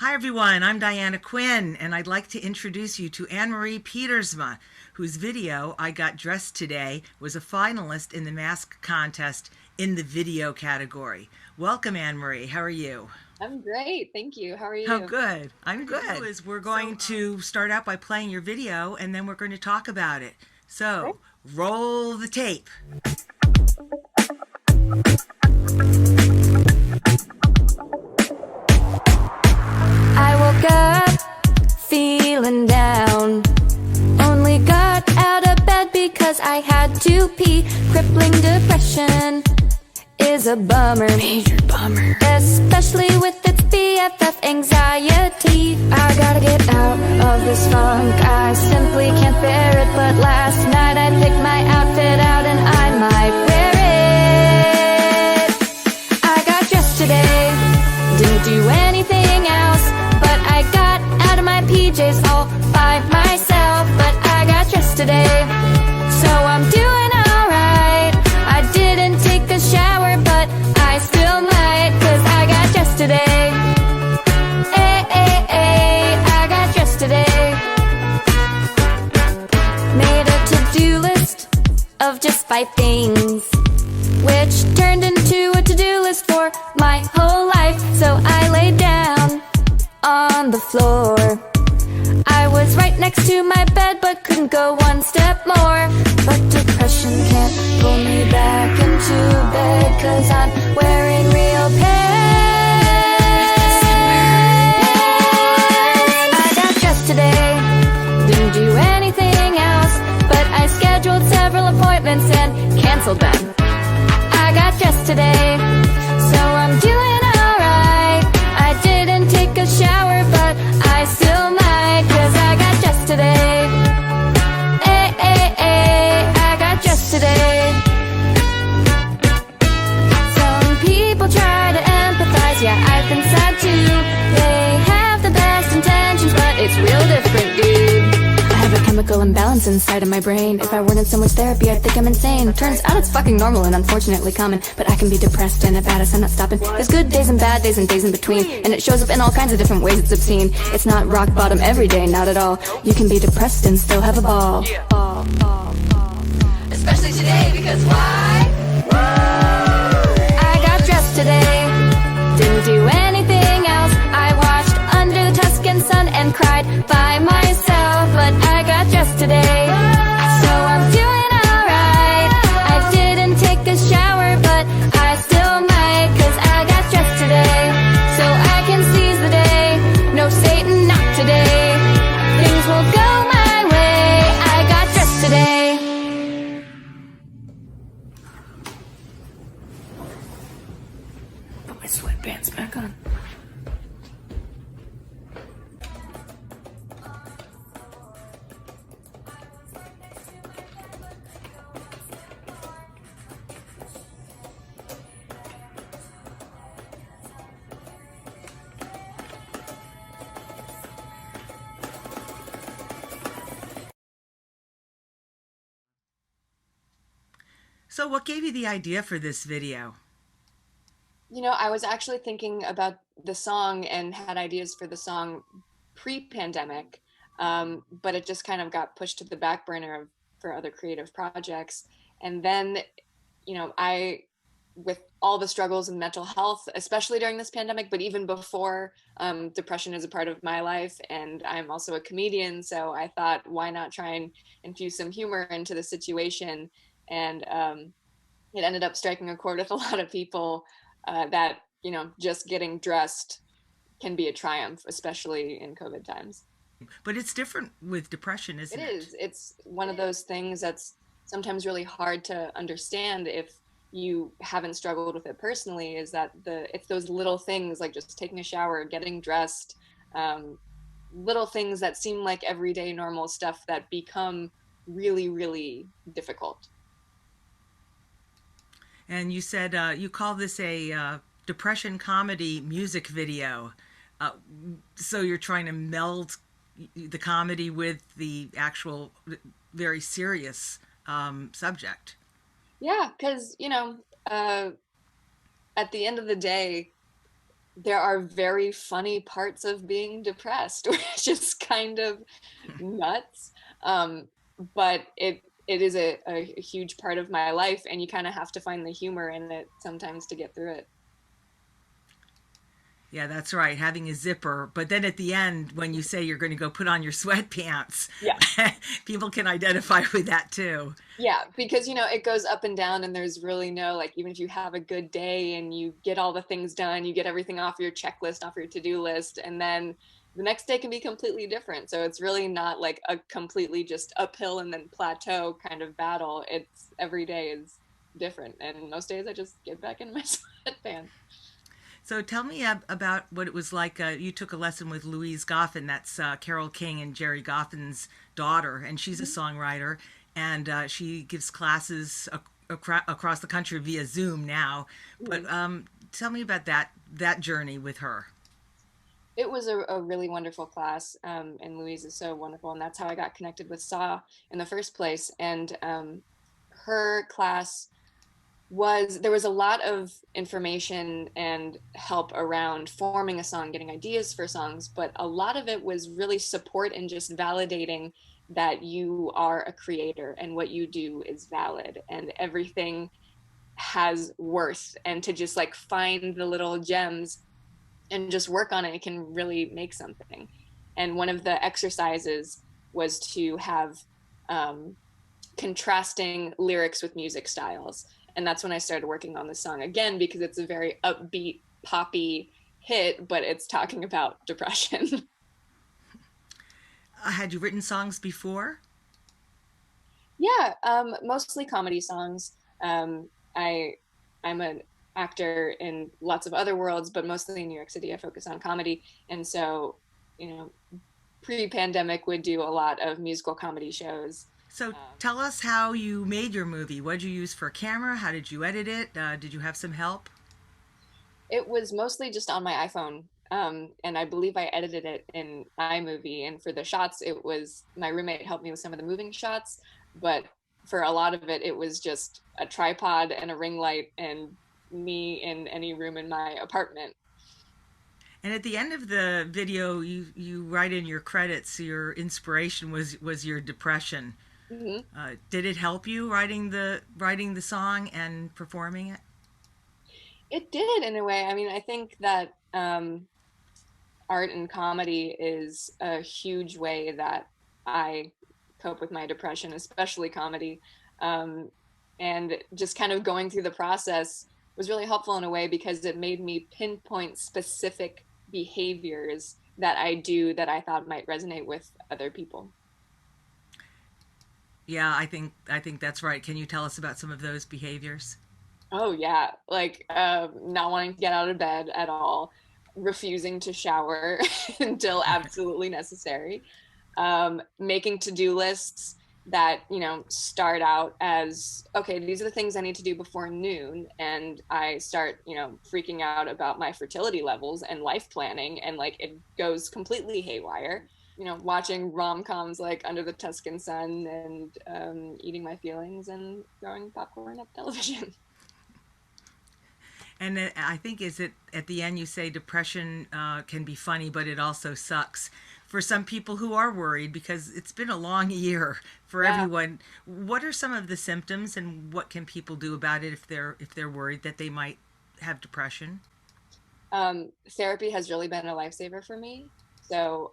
Hi everyone, I'm Diana Quinn, and I'd like to introduce you to Anne-Marie Pietersma, whose video, I Got Dressed Today, was a finalist in the mask contest in the video category. Welcome, Anne-Marie. How are you? I'm great. Thank you. How are Oh, you? good. I'm good. Is we're going to start out by playing your video, and then we're going to talk about it. Great. So, roll the tape. I woke up feeling down. Only got out of bed because I had to pee. Crippling depression is a bummer, major bummer, especially with its BFF anxiety. I gotta get out of this funk, I simply can't bear it. But last night I picked my outfit out and I might wear it. I got dressed today, didn't do anything else, but I got out of my PJs all by myself. But I got dressed today, so I'm doing alright. I didn't take a shower, but I still might, 'cause I got dressed today. I got dressed today. Made a to-do list of just 5 things, which turned into a to-do list for my whole life. So I laid down on the floor. I was right next to my bed, but couldn't go one step more. But depression can't pull me back into bed, 'cause I'm wearing real pants. I got dressed today, didn't do anything else, but I scheduled several appointments and canceled them. I got dressed today, so I'm doing alright. I didn't take a shower, but I still might, 'cause I got dressed today. I got dressed today. Some people try to empathize, yeah, I've been sad too. They have the best intentions, but it's real different, dude. I have a chemical imbalance inside of my brain. If I weren't in so much therapy, I'd think I'm insane. Turns out it's fucking normal and unfortunately common, but I can be depressed and about it, I'm not stopping. There's good days and bad days and days in between, and it shows up in all kinds of different ways. It's obscene. It's not rock bottom every day, not at all. You can be depressed and still have a ball. Especially today, because why? I got dressed today, didn't do anything else. I watched Under the Tuscan Sun and cried by myself. But I got dressed today, so I'm doing alright. I didn't take a shower, but I still might, 'cause I got dressed today, so I can seize the day. No Satan, not today. Things will go my way. I got dressed today. Put my sweatpants back on. So, what gave you the idea for this video? I was actually thinking about the song and had ideas for the song pre-pandemic, but it just kind of got pushed to the back burner for other creative projects. And then, I, with all the struggles in mental health, especially during this pandemic, but even before, depression is a part of my life, and I'm also a comedian. So I thought, why not try and infuse some humor into the situation? And it ended up striking a chord with a lot of people, that, just getting dressed can be a triumph, especially in COVID times. But it's different with depression, It isn't it? is. It's one of those things that's sometimes really hard to understand if you haven't struggled with it personally, is that it's those little things like just taking a shower, getting dressed, um, little things that seem like everyday normal stuff that become really, really difficult. And you said you call this a depression comedy music video. Uh, so you're trying to meld the comedy with the actual very serious subject. Yeah, because, at the end of the day, there are very funny parts of being depressed, which is kind of nuts. Um, but it is a huge part of my life, and you kind of have to find the humor in it sometimes to get through it. Yeah, that's right. Having a zipper. But then at the end, when you say you're going to go put on your sweatpants, Yeah. people can identify with that too. Yeah, because it goes up and down, and there's really no, like, even if you have a good day and you get all the things done, you get everything off your checklist, off your to-do list, and then the next day can be completely different. So it's really not like a completely just uphill and then plateau kind of battle. It's every day is different, and most days I just get back in my sweatpants. So tell me about what it was like. You took a lesson with Louise Goffin. That's Carole King and Jerry Goffin's daughter, and she's a songwriter. And she gives classes across the country via Zoom now. But tell me about that journey with her. It was a really wonderful class, and Louise is so wonderful, and that's how I got connected with Saw in the first place. And her class there was a lot of information and help around forming a song, getting ideas for songs, but a lot of it was really support and just validating that you are a creator and what you do is valid and everything has worth, and to just like find the little gems and just work on it, it can really make something. And one of the exercises was to have contrasting lyrics with music styles. And that's when I started working on the song again, because it's a very upbeat, poppy hit, but it's talking about depression. Had you written songs before? Yeah, mostly comedy songs. I'm an actor in lots of other worlds, but mostly in New York City, I focus on comedy. And so, you know, pre-pandemic would do a lot of musical comedy shows. So tell us how you made your movie. What did you use for a camera? How did you edit it? Did you have some help? It was mostly just on my iPhone. And I believe I edited it in iMovie. And for the shots, it was my roommate helped me with some of the moving shots. But for a lot of it, it was just a tripod and a ring light and me in any room in my apartment. And at the end of the video, you write in your credits your inspiration was your depression. Hmm. Did it help you writing the song and performing it? It did in a way. I mean, I think that art and comedy is a huge way that I cope with my depression, especially comedy. Um, and just kind of going through the process was really helpful in a way because it made me pinpoint specific behaviors that I do that I thought might resonate with other people. Yeah, I think that's right. Can you tell us about some of those behaviors? Oh yeah, like not wanting to get out of bed at all, refusing to shower until absolutely necessary, making to-do lists that start out as, okay, these are the things I need to do before noon, and I start freaking out about my fertility levels and life planning, and like it goes completely haywire. Watching rom-coms like Under the Tuscan Sun and eating my feelings and throwing popcorn at television. And I think is it at the end you say depression can be funny, but it also sucks for some people who are worried because it's been a long year for Yeah. everyone. What are some of the symptoms, and what can people do about it if they're worried that they might have depression? Therapy has really been a lifesaver for me. So,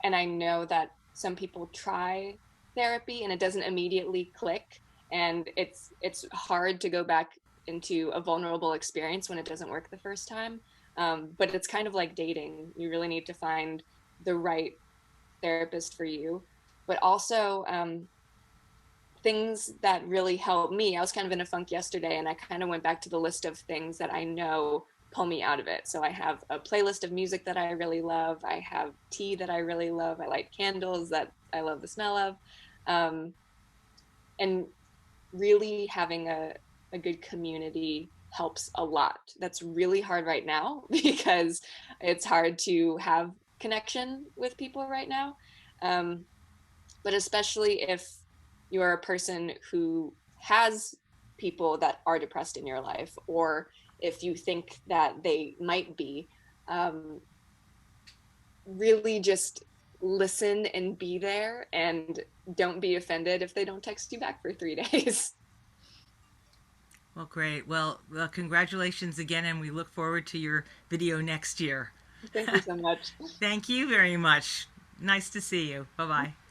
and I know that some people try therapy and it doesn't immediately click, and it's hard to go back into a vulnerable experience when it doesn't work the first time. But it's kind of like dating. You really need to find the right therapist for you. But also, things that really help me. I was kind of in a funk yesterday, and I kind of went back to the list of things that I know pull me out of it. So I have a playlist of music that I really love. I have tea that I really love. I light candles that I love the smell of. Um, and really having a good community helps a lot. That's really hard right now because it's hard to have connection with people right now. Um, but especially if you're a person who has people that are depressed in your life, or if you think that they might be, really just listen and be there, and don't be offended if they don't text you back for 3 days. Well, great. Well, congratulations again, and we look forward to your video next year. Thank you so much. Thank you very much. Nice to see you. Bye bye.